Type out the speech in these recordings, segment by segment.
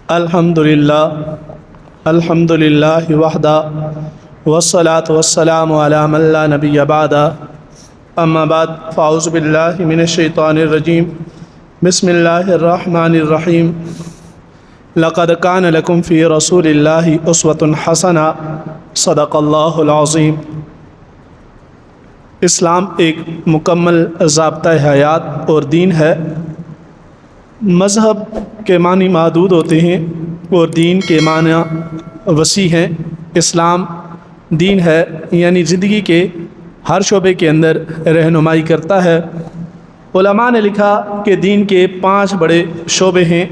الحمدللہ وحدہ والصلاة والسلام علی من لا نبی بعدہ اما بعد فاعوذ باللہ من الشیطان الرجیم بسم اللہ الرحمن الرحیم لقد کان لکم فی رسول اللہ اسوۃ حسنہ صدق اللہ العظیم۔ اسلام ایک مکمل ضابطہ حیات اور دین ہے۔ مذہب کے معنی محدود ہوتے ہیں اور دین کے معنی وسیع ہیں۔ اسلام دین ہے، یعنی زندگی کے ہر شعبے کے اندر رہنمائی کرتا ہے۔ علماء نے لکھا کہ دین کے 5 بڑے شعبے ہیں۔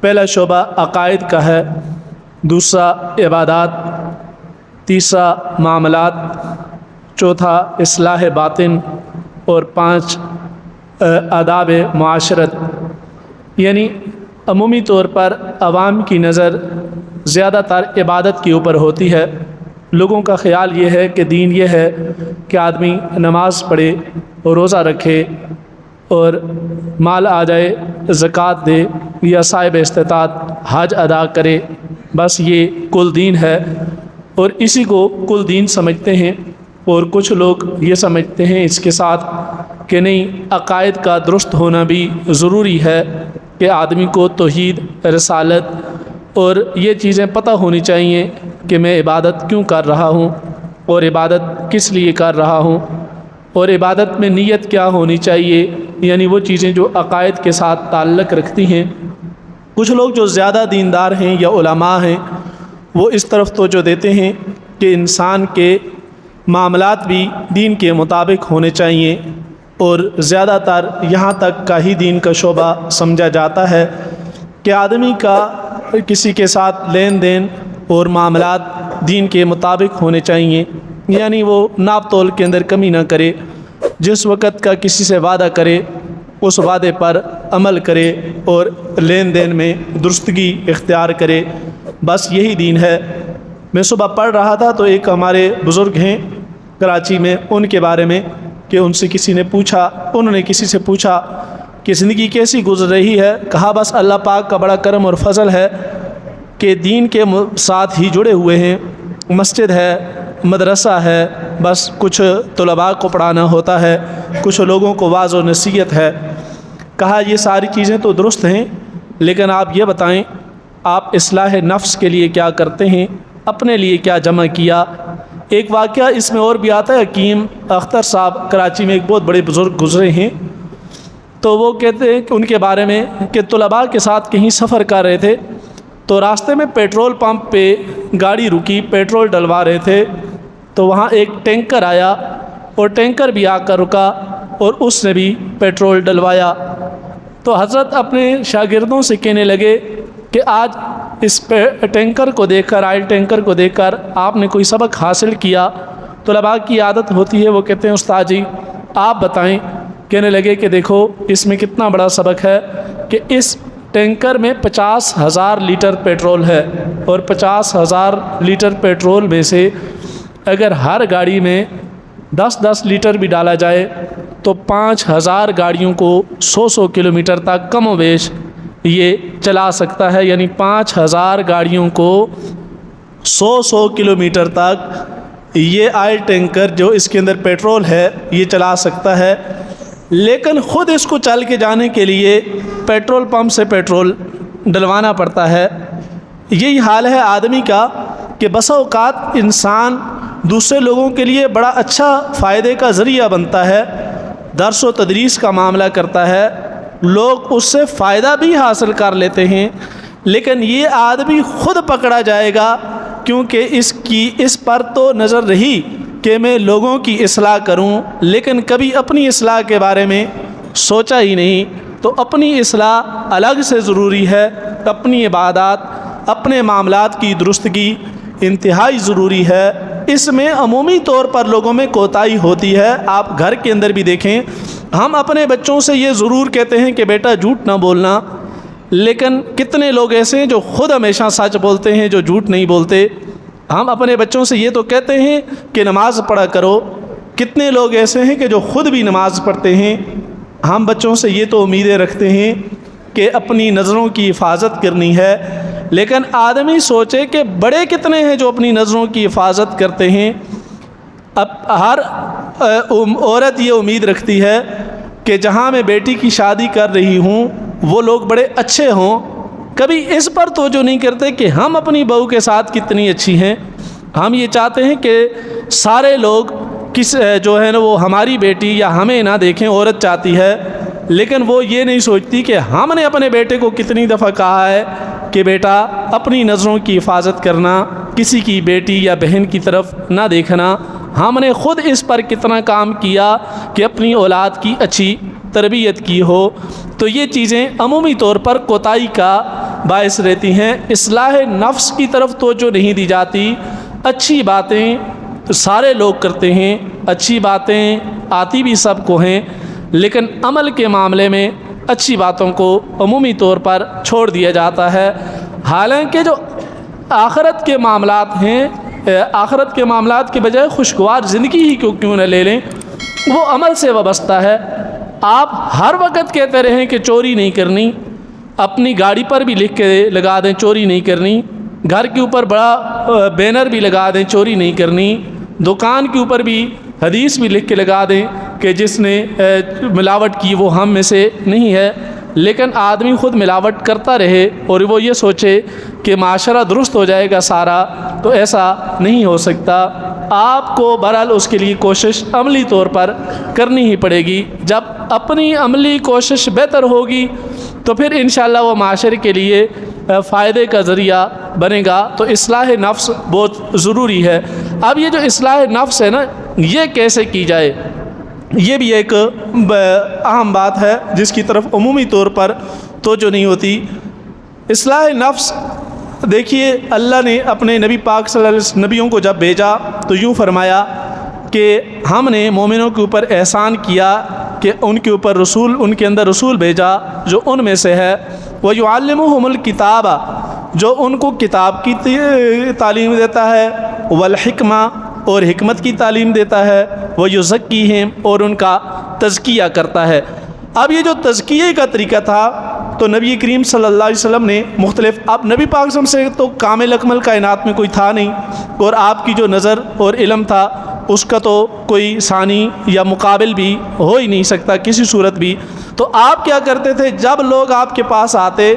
پہلا شعبہ عقائد کا ہے، دوسرا عبادات، تیسرا معاملات، چوتھا اصلاح باطن اور 5 آداب معاشرت۔ یعنی عمومی طور پر عوام کی نظر زیادہ تر عبادت کے اوپر ہوتی ہے۔ لوگوں کا خیال یہ ہے کہ دین یہ ہے کہ آدمی نماز پڑھے، روزہ رکھے اور مال آ جائے زکوٰۃ دے یا صاحب استطاعت حج ادا کرے، بس یہ کل دین ہے اور اسی کو کل دین سمجھتے ہیں۔ اور کچھ لوگ یہ سمجھتے ہیں اس کے ساتھ کہ نہیں، عقائد کا درست ہونا بھی ضروری ہے کہ آدمی کو توحید، رسالت اور یہ چیزیں پتہ ہونی چاہیے کہ میں عبادت کیوں کر رہا ہوں اور عبادت کس لیے کر رہا ہوں، اور عبادت میں نیت کیا ہونی چاہیے، یعنی وہ چیزیں جو عقائد کے ساتھ تعلق رکھتی ہیں۔ کچھ لوگ جو زیادہ دیندار ہیں یا علماء ہیں وہ اس طرف توجہ دیتے ہیں کہ انسان کے معاملات بھی دین کے مطابق ہونے چاہیے، اور زیادہ تر یہاں تک کا ہی دین کا شعبہ سمجھا جاتا ہے کہ آدمی کا کسی کے ساتھ لین دین اور معاملات دین کے مطابق ہونے چاہیے، یعنی وہ ناپ تول کے اندر کمی نہ کرے، جس وقت کا کسی سے وعدہ کرے اس وعدے پر عمل کرے اور لین دین میں درستگی اختیار کرے، بس یہی دین ہے۔ میں صبح پڑھ رہا تھا تو ایک ہمارے بزرگ ہیں کراچی میں، ان کے بارے میں کہ انہوں نے کسی سے پوچھا کہ زندگی کیسی گزر رہی ہے، کہا بس اللہ پاک کا بڑا کرم اور فضل ہے کہ دین کے ساتھ ہی جڑے ہوئے ہیں، مسجد ہے، مدرسہ ہے، بس کچھ طلباء کو پڑھانا ہوتا ہے، کچھ لوگوں کو واعظ و نصیحت ہے۔ کہا یہ ساری چیزیں تو درست ہیں، لیکن آپ یہ بتائیں آپ اصلاح نفس کے لیے کیا کرتے ہیں، اپنے لیے کیا جمع کیا۔ ایک واقعہ اس میں اور بھی آتا ہے، حکیم اختر صاحب کراچی میں ایک بہت بڑے بزرگ گزرے ہیں، تو وہ کہتے ہیں کہ ان کے بارے میں کہ طلباء کے ساتھ کہیں سفر کر رہے تھے تو راستے میں پیٹرول پمپ پہ گاڑی رکی، پیٹرول ڈلوا رہے تھے تو وہاں ایک ٹینکر آیا اور ٹینکر بھی آ کر رکا اور اس نے بھی پیٹرول ڈلوایا۔ تو حضرت اپنے شاگردوں سے کہنے لگے کہ آج اس ٹینکر کو دیکھ کر، آئل ٹینکر کو دیکھ کر آپ نے کوئی سبق حاصل کیا؟ طلباء کی عادت ہوتی ہے، وہ کہتے ہیں استاد جی آپ بتائیں۔ کہنے لگے کہ دیکھو اس میں کتنا بڑا سبق ہے کہ اس ٹینکر میں 50,000 لیٹر پیٹرول ہے، اور 50,000 لیٹر پیٹرول میں سے اگر ہر گاڑی میں 10 لیٹر بھی ڈالا جائے تو 5,000 گاڑیوں کو 100 کلومیٹر تک کم و بیش یہ چلا سکتا ہے، یعنی 5,000 گاڑیوں کو 100 کلومیٹر تک یہ آئل ٹینکر جو اس کے اندر پیٹرول ہے یہ چلا سکتا ہے۔ لیکن خود اس کو چل کے جانے کے لیے پیٹرول پمپ سے پیٹرول ڈلوانا پڑتا ہے۔ یہی حال ہے آدمی کا کہ بسا اوقات انسان دوسرے لوگوں کے لیے بڑا اچھا فائدے کا ذریعہ بنتا ہے، درس و تدریس کا معاملہ کرتا ہے، لوگ اس سے فائدہ بھی حاصل کر لیتے ہیں، لیکن یہ آدمی خود پکڑا جائے گا کیونکہ اس پر تو نظر رہی کہ میں لوگوں کی اصلاح کروں، لیکن کبھی اپنی اصلاح کے بارے میں سوچا ہی نہیں۔ تو اپنی اصلاح الگ سے ضروری ہے، اپنی عبادات، اپنے معاملات کی درستگی انتہائی ضروری ہے۔ اس میں عمومی طور پر لوگوں میں کوتاہی ہوتی ہے۔ آپ گھر کے اندر بھی دیکھیں، ہم اپنے بچوں سے یہ ضرور کہتے ہیں کہ بیٹا جھوٹ نہ بولنا، لیکن کتنے لوگ ایسے ہیں جو خود ہمیشہ سچ بولتے ہیں، جو جھوٹ نہیں بولتے۔ ہم اپنے بچوں سے یہ تو کہتے ہیں کہ نماز پڑھا کرو، کتنے لوگ ایسے ہیں کہ جو خود بھی نماز پڑھتے ہیں۔ ہم بچوں سے یہ تو امیدیں رکھتے ہیں کہ اپنی نظروں کی حفاظت کرنی ہے، لیکن آدمی سوچے کہ بڑے کتنے ہیں جو اپنی نظروں کی حفاظت کرتے ہیں۔ اب ہر عورت یہ امید رکھتی ہے کہ جہاں میں بیٹی کی شادی کر رہی ہوں وہ لوگ بڑے اچھے ہوں، کبھی اس پر توجہ نہیں کرتے کہ ہم اپنی بہو کے ساتھ کتنی اچھی ہیں۔ ہم یہ چاہتے ہیں کہ سارے لوگ جو ہے نا وہ ہماری بیٹی یا ہمیں نہ دیکھیں، عورت چاہتی ہے، لیکن وہ یہ نہیں سوچتی کہ ہم نے اپنے بیٹے کو کتنی دفعہ کہا ہے کہ بیٹا اپنی نظروں کی حفاظت کرنا، کسی کی بیٹی یا بہن کی طرف نہ دیکھنا۔ ہم نے خود اس پر کتنا کام کیا کہ اپنی اولاد کی اچھی تربیت کی ہو۔ تو یہ چیزیں عمومی طور پر کوتاہی کا باعث رہتی ہیں۔ اصلاح نفس کی طرف توجہ نہیں دی جاتی۔ اچھی باتیں سارے لوگ کرتے ہیں، اچھی باتیں آتی بھی سب کو ہیں، لیکن عمل کے معاملے میں اچھی باتوں کو عمومی طور پر چھوڑ دیا جاتا ہے۔ حالانکہ جو آخرت کے معاملات ہیں، آخرت کے معاملات کے بجائے خوشگوار زندگی ہی کیوں نہ لے لیں، وہ عمل سے وابستہ ہے۔ آپ ہر وقت کہتے رہیں کہ چوری نہیں کرنی، اپنی گاڑی پر بھی لکھ کے لگا دیں چوری نہیں کرنی، گھر کے اوپر بڑا بینر بھی لگا دیں چوری نہیں کرنی، دکان کے اوپر بھی حدیث بھی لکھ کے لگا دیں کہ جس نے ملاوٹ کی وہ ہم میں سے نہیں ہے، لیکن آدمی خود ملاوٹ کرتا رہے اور وہ یہ سوچے کہ معاشرہ درست ہو جائے گا سارا، تو ایسا نہیں ہو سکتا۔ آپ کو بہرحال اس کے لیے کوشش عملی طور پر کرنی ہی پڑے گی۔ جب اپنی عملی کوشش بہتر ہوگی تو پھر انشاءاللہ وہ معاشرے کے لیے فائدے کا ذریعہ بنے گا۔ تو اصلاح نفس بہت ضروری ہے۔ اب یہ جو اصلاح نفس ہے نا، یہ کیسے کی جائے، یہ بھی ایک اہم بات ہے جس کی طرف عمومی طور پر توجہ نہیں ہوتی۔ اصلاح نفس دیکھیے، اللہ نے اپنے نبی پاک صلی اللہ علیہ وسلم نبیوں کو جب بھیجا تو یوں فرمایا کہ ہم نے مومنوں کے اوپر احسان کیا کہ ان کے اوپر رسول، ان کے اندر رسول بھیجا جو ان میں سے ہے، وَيُعَلِّمُهُمُ الْكِتَابَ، جو ان کو کتاب کی تعلیم دیتا ہے، وَالْحِکْمَةَ، اور حکمت کی تعلیم دیتا ہے، وَيُزَكِّيهِمْ، اور ان کا تزکیہ کرتا ہے۔ اب یہ جو تزکیے کا طریقہ تھا تو نبی کریم صلی اللہ علیہ وسلم نے مختلف، اب نبی پاک صلی اللہ علیہ وسلم سے تو کامل اکمل کائنات میں کوئی تھا نہیں، اور آپ کی جو نظر اور علم تھا اس کا تو کوئی ثانی یا مقابل بھی ہو ہی نہیں سکتا کسی صورت بھی۔ تو آپ کیا کرتے تھے، جب لوگ آپ کے پاس آتے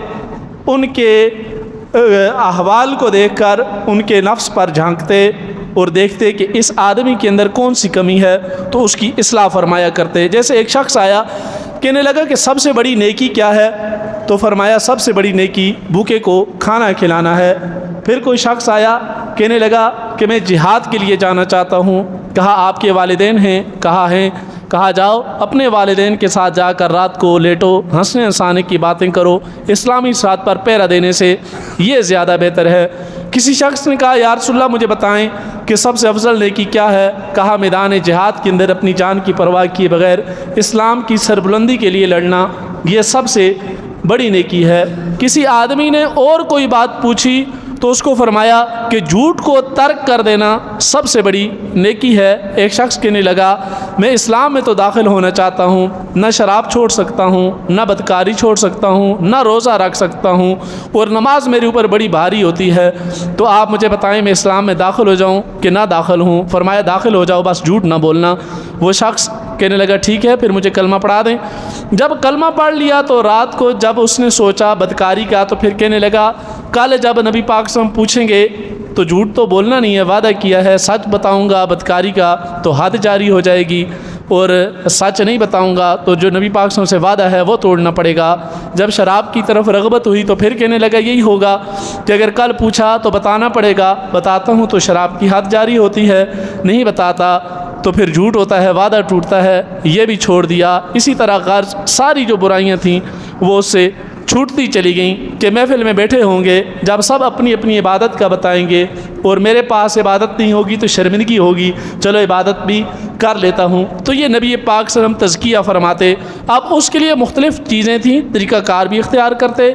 ان کے احوال کو دیکھ کر ان کے نفس پر جھانکتے اور دیکھتے کہ اس آدمی کے اندر کون سی کمی ہے تو اس کی اصلاح فرمایا کرتے۔ جیسے ایک شخص آیا، کہنے لگا کہ سب سے بڑی نیکی کیا ہے، تو فرمایا سب سے بڑی نیکی بھوکے کو کھانا کھلانا ہے۔ پھر کوئی شخص آیا، کہنے لگا کہ میں جہاد کے لیے جانا چاہتا ہوں۔ کہا آپ کے والدین ہیں؟ کہا ہیں۔ کہا جاؤ اپنے والدین کے ساتھ جا کر رات کو لیٹو، ہنسنے ہنسانے کی باتیں کرو، اسلامی ساتھ پر پہرا دینے سے یہ زیادہ بہتر ہے۔ کسی شخص نے کہا یا رسول اللہ مجھے بتائیں کہ سب سے افضل نیکی کیا ہے؟ کہا میدان جہاد کے اندر اپنی جان کی پرواہ کیے بغیر اسلام کی سربلندی کے لیے لڑنا، یہ سب سے بڑی نیکی ہے۔ کسی آدمی نے اور کوئی بات پوچھی تو اس کو فرمایا کہ جھوٹ کو ترک کر دینا سب سے بڑی نیکی ہے۔ ایک شخص کہنے لگا میں اسلام میں تو داخل ہونا چاہتا ہوں، نہ شراب چھوڑ سکتا ہوں، نہ بدکاری چھوڑ سکتا ہوں، نہ روزہ رکھ سکتا ہوں، اور نماز میرے اوپر بڑی بھاری ہوتی ہے، تو آپ مجھے بتائیں میں اسلام میں داخل ہو جاؤں کہ نہ داخل ہوں؟ فرمایا داخل ہو جاؤ، بس جھوٹ نہ بولنا۔ وہ شخص کہنے لگا ٹھیک ہے پھر مجھے کلمہ پڑھا دیں۔ جب کلمہ پڑھ لیا تو رات کو جب اس نے سوچا بدکاری کا، تو پھر کہنے لگا کل جب نبی پاک صلی اللہ علیہ وسلم پوچھیں گے تو جھوٹ تو بولنا نہیں ہے، وعدہ کیا ہے، سچ بتاؤں گا بدکاری کا تو حد جاری ہو جائے گی، اور سچ نہیں بتاؤں گا تو جو نبی پاک صلی اللہ علیہ وسلم سے وعدہ ہے وہ توڑنا پڑے گا۔ جب شراب کی طرف رغبت ہوئی تو پھر کہنے لگا یہی ہوگا کہ اگر کل پوچھا تو بتانا پڑے گا، بتاتا ہوں تو شراب کی حد جاری ہوتی ہے، نہیں بتاتا تو پھر جھوٹ ہوتا ہے، وعدہ ٹوٹتا ہے، یہ بھی چھوڑ دیا۔ اسی طرح غرض ساری جو برائیاں تھیں وہ اس سے چھوٹتی چلی گئیں کہ محفل میں بیٹھے ہوں گے، جب سب اپنی اپنی عبادت کا بتائیں گے اور میرے پاس عبادت نہیں ہوگی تو شرمندگی ہوگی، چلو عبادت بھی کر لیتا ہوں۔ تو یہ نبی پاک صلی اللہ علیہ وسلم تزکیہ فرماتے۔ اب اس کے لیے مختلف چیزیں تھیں، طریقہ کار بھی اختیار کرتے،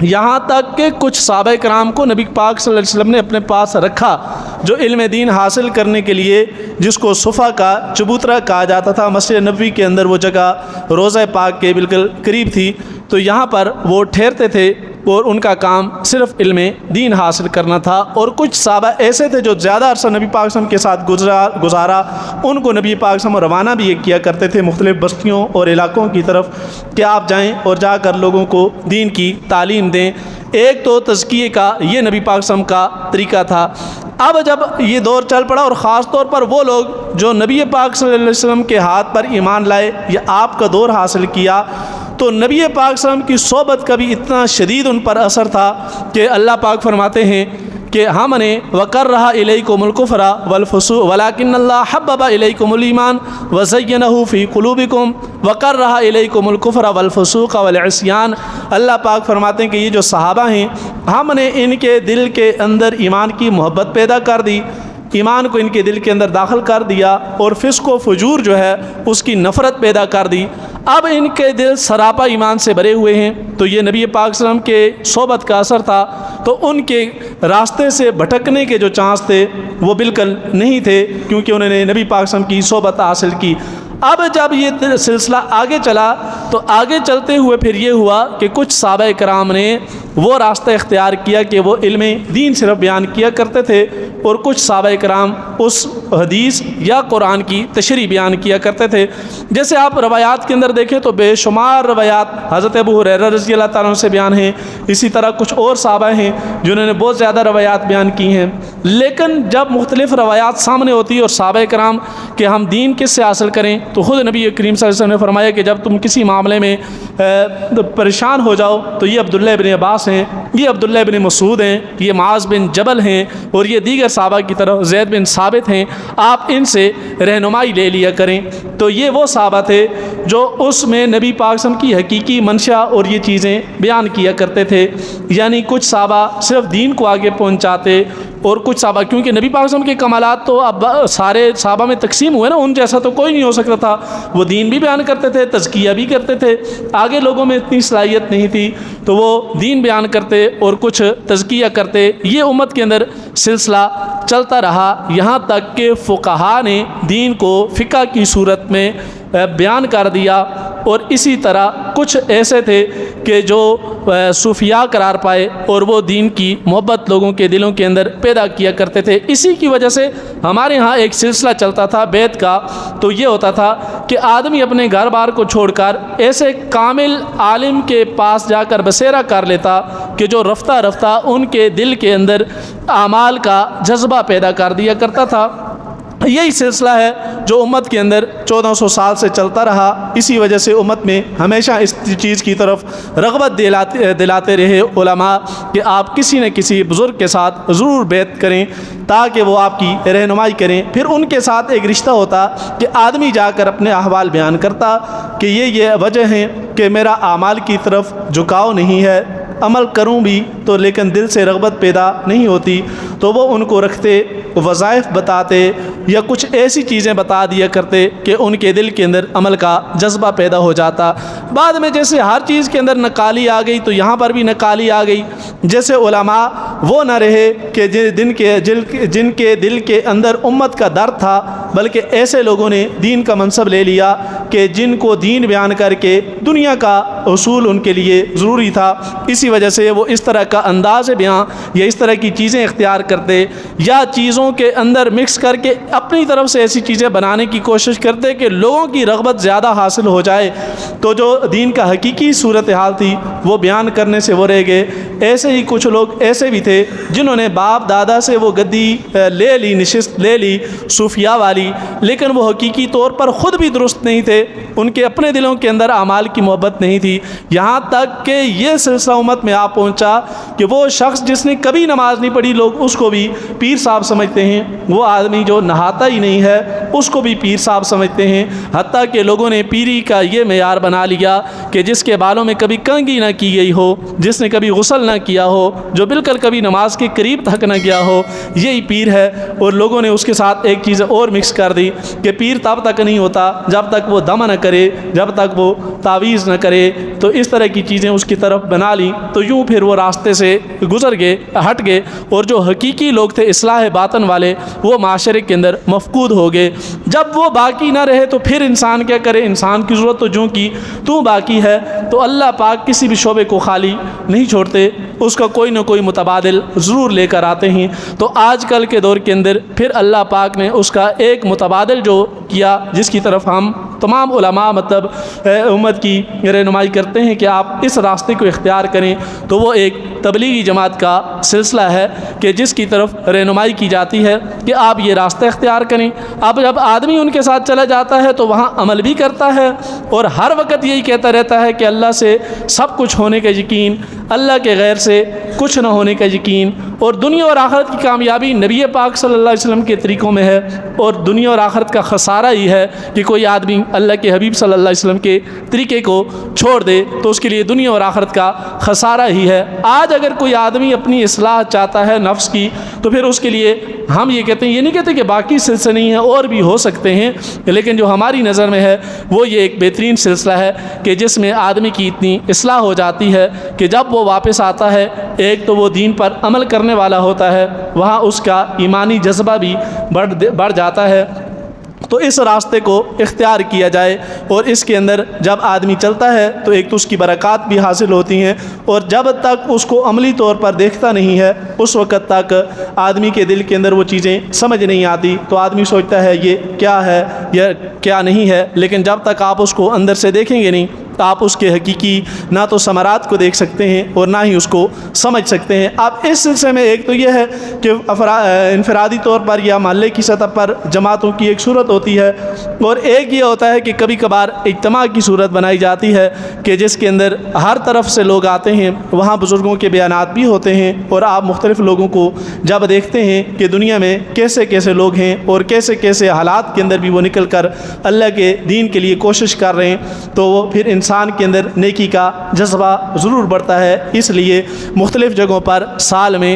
یہاں تک کہ کچھ صحابہ کرام کو نبی پاک صلی اللہ علیہ وسلم نے اپنے پاس رکھا جو علم دین حاصل کرنے کے لیے، جس کو صفا کا چبوترا کہا جاتا تھا، مسجد نبوی کے اندر وہ جگہ روضہ پاک کے بالکل قریب تھی، تو یہاں پر وہ ٹھہرتے تھے اور ان کا کام صرف علم دین حاصل کرنا تھا۔ اور کچھ صحابہ ایسے تھے جو زیادہ عرصہ نبی پاک صلی اللہ علیہ وسلم کے ساتھ گزارا، ان کو نبی پاک صلی اللہ علیہ وسلم روانہ بھی کیا کرتے تھے مختلف بستیوں اور علاقوں کی طرف کہ آپ جائیں اور جا کر لوگوں کو دین کی تعلیم دیں۔ ایک تو تزکیے کا یہ نبی پاک صلی اللہ علیہ وسلم کا طریقہ تھا۔ اب جب یہ دور چل پڑا اور خاص طور پر وہ لوگ جو نبی پاک صلی اللہ علیہ وسلم کے ہاتھ پر ایمان لائے یا آپ کا دور حاصل کیا، تو نبی پاک صلی اللہ علیہ وسلم کی صحبت کا بھی اتنا شدید ان پر اثر تھا کہ اللہ پاک فرماتے ہیں کہ ہم نے وَكَرَّهَ إِلَيْكُمُ الْكُفْرَ وَالْفُسُوقَ وَلَكِنَّ اللَّهَ حَبَّبَ إِلَيْكُمُ الْإِيمَانَ وَزَيَّنَهُ فِي قُلُوبِكُمْ وَكَرَّهَ إِلَيْكُمُ الْكُفْرَ وَالْفُسُوقَ وَالْعِصْيَانَ۔ اللہ پاک فرماتے ہیں کہ یہ جو صحابہ ہیں ہم نے ان کے دل کے اندر ایمان کی محبت پیدا کر دی، ایمان کو ان کے دل کے اندر داخل کر دیا، اور فسق و فجور جو ہے اس کی نفرت پیدا کر دی۔ اب ان کے دل سراپا ایمان سے بھرے ہوئے ہیں، تو یہ نبی پاک صلی اللہ علیہ وسلم کے صحبت کا اثر تھا، تو ان کے راستے سے بھٹکنے کے جو چانس تھے وہ بالکل نہیں تھے، کیونکہ انہوں نے نبی پاک صلی اللہ علیہ وسلم کی صحبت حاصل کی۔ اب جب یہ سلسلہ آگے چلا تو آگے چلتے ہوئے پھر یہ ہوا کہ کچھ صحابہ کرام نے وہ راستہ اختیار کیا کہ وہ علم دین صرف بیان کیا کرتے تھے، اور کچھ صحابہ کرام اس حدیث یا قرآن کی تشریح بیان کیا کرتے تھے۔ جیسے آپ روایات کے اندر دیکھیں تو بے شمار روایات حضرت ابو ہریرہ رضی اللہ تعالیٰ عنہ سے بیان ہیں، اسی طرح کچھ اور صحابہ ہیں جنہوں نے بہت زیادہ روایات بیان کی ہیں۔ لیکن جب مختلف روایات سامنے ہوتی ہے اور صحابہ کرام کہ ہم دین کس سے حاصل کریں، تو خود نبی کریم صلی اللہ علیہ وسلم نے فرمایا کہ جب تم کسی معاملے میں پریشان ہو جاؤ تو یہ عبداللہ ابن عباس ہیں، یہ عبداللہ ابن مسعود ہیں، یہ معاذ بن جبل ہیں، اور یہ دیگر صحابہ کی طرف زید بن ثابت ہیں، آپ ان سے رہنمائی لے لیا کریں۔ تو یہ وہ صحابہ تھے جو اس میں نبی پاک صلی اللہ علیہ وسلم کی حقیقی منشا اور یہ چیزیں بیان کیا کرتے تھے۔ یعنی کچھ صحابہ صرف دین کو آگے پہنچاتے، اور کچھ صحابہ کیونکہ نبی پاک صلی اللہ علیہ وسلم کے کمالات تو اب سارے صحابہ میں تقسیم ہوئے نا، ان جیسا تو کوئی نہیں ہو سکتا تھا، وہ دین بھی بیان کرتے تھے، تزکیہ بھی کرتے تھے، آگے لوگوں میں اتنی صلاحیت نہیں تھی تو وہ دین بیان کرتے اور کچھ تزکیہ کرتے۔ یہ امت کے اندر سلسلہ چلتا رہا یہاں تک کہ فقہا نے دین کو فقہ کی صورت میں بیان کر دیا، اور اسی طرح کچھ ایسے تھے کہ جو صوفیاء قرار پائے اور وہ دین کی محبت لوگوں کے دلوں کے اندر پیدا کیا کرتے تھے۔ اسی کی وجہ سے ہمارے ہاں ایک سلسلہ چلتا تھا بیت کا، تو یہ ہوتا تھا کہ آدمی اپنے گھر بار کو چھوڑ کر ایسے کامل عالم کے پاس جا کر بسیرا کر لیتا کہ جو رفتہ رفتہ ان کے دل کے اندر اعمال کا جذبہ پیدا کر دیا کرتا تھا۔ یہی سلسلہ ہے جو امت کے اندر 1400 سال سے چلتا رہا۔ اسی وجہ سے امت میں ہمیشہ اس چیز کی طرف رغبت دلاتے رہے علماء کہ آپ کسی نہ کسی بزرگ کے ساتھ ضرور بیعت کریں تاکہ وہ آپ کی رہنمائی کریں۔ پھر ان کے ساتھ ایک رشتہ ہوتا کہ آدمی جا کر اپنے احوال بیان کرتا کہ یہ وجہ ہے کہ میرا اعمال کی طرف جھکاؤ نہیں ہے، عمل کروں بھی تو لیکن دل سے رغبت پیدا نہیں ہوتی، تو وہ ان کو رکھتے، وظائف بتاتے یا کچھ ایسی چیزیں بتا دیا کرتے کہ ان کے دل کے اندر عمل کا جذبہ پیدا ہو جاتا۔ بعد میں جیسے ہر چیز کے اندر نقالی آ گئی تو یہاں پر بھی نقالی آ گئی۔ جیسے علماء وہ نہ رہے کہ جن کے دل کے اندر امت کا درد تھا، بلکہ ایسے لوگوں نے دین کا منصب لے لیا کہ جن کو دین بیان کر کے دنیا کا اصول ان کے لیے ضروری تھا۔ اسی وجہ سے وہ اس طرح کا انداز بیان یا اس طرح کی چیزیں اختیار کرتے، یا چیزوں کے اندر مکس کر کے اپنی طرف سے ایسی چیزیں بنانے کی کوشش کرتے کہ لوگوں کی رغبت زیادہ حاصل ہو جائے، تو جو دین کا حقیقی صورتحال تھی وہ بیان کرنے سے وہ رہ گئے۔ ایسے ہی کچھ لوگ ایسے بھی تھے جنہوں نے باپ دادا سے وہ گدی لے لی، نشست لے لی صوفیاء والی، لیکن وہ حقیقی طور پر خود بھی درست نہیں تھے، ان کے اپنے دلوں کے اندر اعمال کی محبت نہیں تھی۔ یہاں تک کہ یہ سلسلہ امت میں آ پہنچا کہ وہ شخص جس نے کبھی نماز نہیں پڑھی لوگ اس کو بھی پیر صاحب سمجھتے ہیں، وہ آدمی جو نہاتا ہی نہیں ہے اس کو بھی پیر صاحب سمجھتے ہیں، حتیٰ کہ لوگوں نے پیری کا یہ معیار بنا لیا کہ جس کے بالوں میں کبھی کنگھی نہ کی گئی ہو، جس نے کبھی غسل نہ کیا ہو، جو بالکل کبھی نماز کے قریب تک نہ گیا ہو، یہی پیر ہے۔ اور لوگوں نے اس کے ساتھ ایک چیز اور مکس کر دی کہ پیر تب تک نہیں ہوتا جب تک وہ دم نہ کرے، جب تک وہ تعویذ نہ کرے، تو اس طرح کی چیزیں اس کی طرف بنا لیں تو یوں پھر وہ راستے سے گزر گئے، ہٹ گئے، اور جو حقیقی لوگ تھے اصلاح باطن والے وہ معاشرے کے اندر مفقود ہو گئے۔ جب وہ باقی نہ رہے تو پھر انسان کیا کرے؟ انسان کی ضرورت تو جو کی تو باقی ہے، تو اللہ پاک کسی بھی شعبے کو خالی نہیں چھوڑتے، اس کا کوئی نہ کوئی متبادل ضرور لے کر آتے ہیں۔ تو آج کل کے دور کے اندر پھر اللہ پاک نے اس کا ایک متبادل جو کیا، جس کی طرف ہم تمام علماء مطلب امت کی رہنمائی کرتے ہیں کہ آپ اس راستے کو اختیار کریں، تو وہ ایک تبلیغی جماعت کا سلسلہ ہے کہ جس کی طرف رہنمائی کی جاتی ہے کہ آپ یہ راستہ اختیار کریں۔ اب جب آدمی ان کے ساتھ چلا جاتا ہے تو وہاں عمل بھی کرتا ہے اور ہر وقت یہی کہتا رہتا ہے کہ اللہ سے سب کچھ ہونے کا یقین، اللہ کے غیر سے کچھ نہ ہونے کا یقین، اور دنیا اور آخرت کی کامیابی نبی پاک صلی اللہ علیہ وسلم کے طریقوں میں ہے، اور دنیا اور آخرت کا خسارہ ہی ہے کہ کوئی آدمی اللہ کے حبیب صلی اللہ علیہ وسلم کے طریقے کو چھوڑ دے تو اس کے لیے دنیا اور آخرت کا خسارہ ہی ہے۔ آج اگر کوئی آدمی اپنی اصلاح چاہتا ہے نفس کی تو پھر اس کے لیے ہم یہ کہتے ہیں، یہ نہیں کہتے کہ باقی سلسلے نہیں ہیں، اور بھی ہو سکتے ہیں، لیکن جو ہماری نظر میں ہے وہ یہ ایک بہترین سلسلہ ہے کہ جس میں آدمی کی اتنی اصلاح ہو جاتی ہے کہ جب وہ واپس آتا ہے، ایک تو وہ دین پر عمل کرنے والا ہوتا ہے، وہاں اس کا ایمانی جذبہ بھی بڑھ جاتا ہے۔ تو اس راستے کو اختیار کیا جائے، اور اس کے اندر جب آدمی چلتا ہے تو ایک تو اس کی برکات بھی حاصل ہوتی ہیں، اور جب تک اس کو عملی طور پر دیکھتا نہیں ہے اس وقت تک آدمی کے دل کے اندر وہ چیزیں سمجھ نہیں آتی، تو آدمی سوچتا ہے یہ کیا ہے یا کیا نہیں ہے، لیکن جب تک آپ اس کو اندر سے دیکھیں گے نہیں تو آپ اس کے حقیقی نہ تو ثمرات کو دیکھ سکتے ہیں اور نہ ہی اس کو سمجھ سکتے ہیں۔ اب اس سلسلے میں ایک تو یہ ہے کہ انفرادی طور پر یا محلے کی سطح پر جماعتوں کی ایک صورت ہوتی ہے، اور ایک یہ ہوتا ہے کہ کبھی کبھار اجتماع کی صورت بنائی جاتی ہے کہ جس کے اندر ہر طرف سے لوگ آتے ہیں، وہاں بزرگوں کے بیانات بھی ہوتے ہیں، اور آپ مختلف لوگوں کو جب دیکھتے ہیں کہ دنیا میں کیسے کیسے لوگ ہیں اور کیسے کیسے حالات کے اندر بھی وہ نکل کر اللہ کے دین کے لیے کوشش کر رہے ہیں، تو وہ پھر انسان کے اندر نیکی کا جذبہ ضرور بڑھتا ہے۔ اس لیے مختلف جگہوں پر سال میں